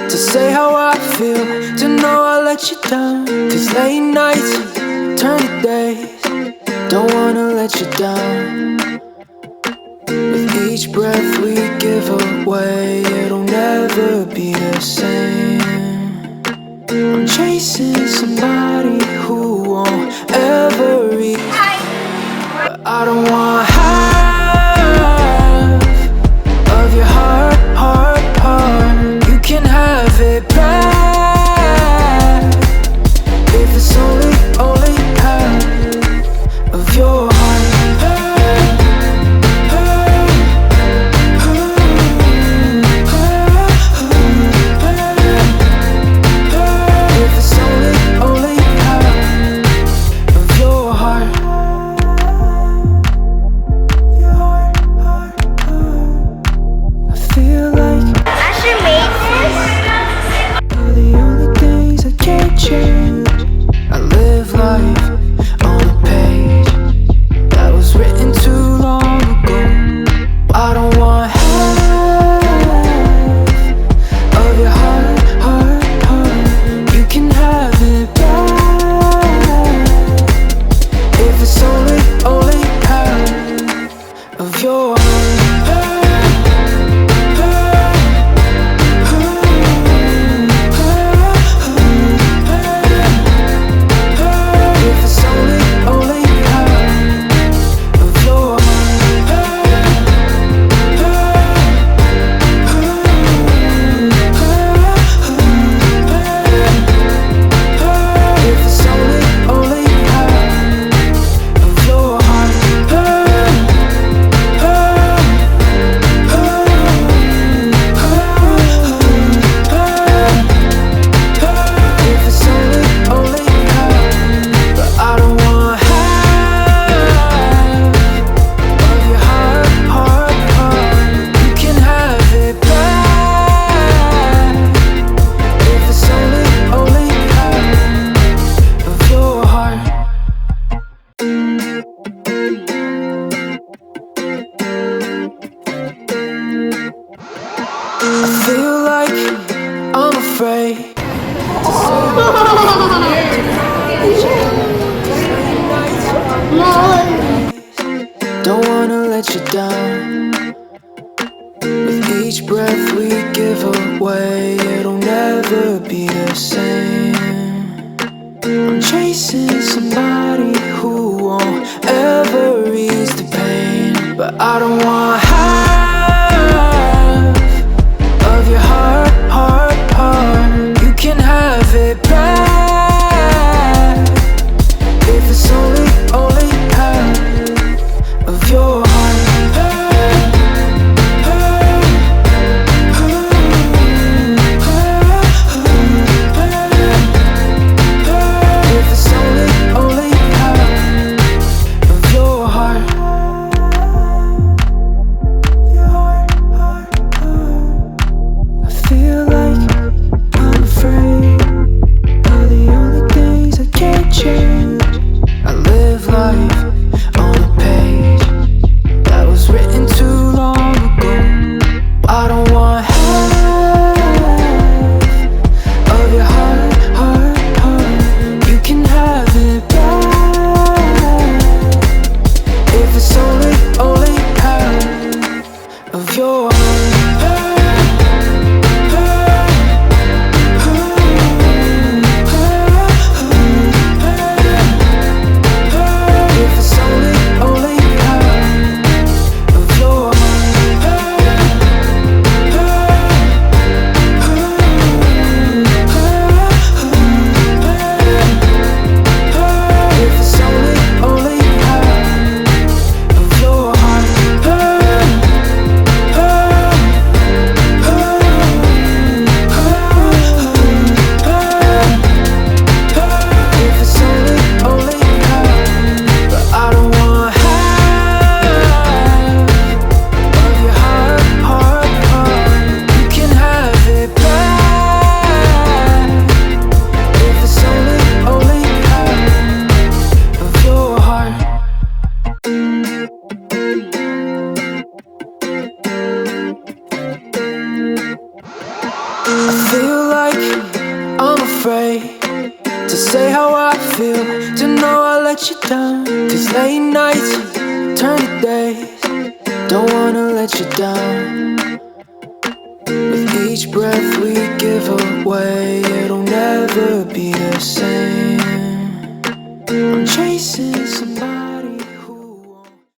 to say how I feel, to know I let you down. These late nights turn to days, don't wanna let you down. With each breath we give away, it'll never be the same. I'm chasing somebody who won't ever reach, but I don't want half of your heart, heart, heart. You can have it back if it's only half of your heart. Don't wanna let you down. With each breath we give away, it'll never be the same. I'm chasing somebody who won't ever ease the pain, but I don't want half of your heart, heart, heart. You can have it back if it's only half of your heart. If it's only half of your heart. I feel like I'm afraid of the only things I can't change. I live life on a page that was written too long ago. I don't want half of your heart, heart, heart. You can have it back if it's only half of your heart. feel like I'm afraid to say how I feel, to know I let you down. 'Cause late nights turn to days, don't wanna let you down. With each breath we give away, it'll never be the same.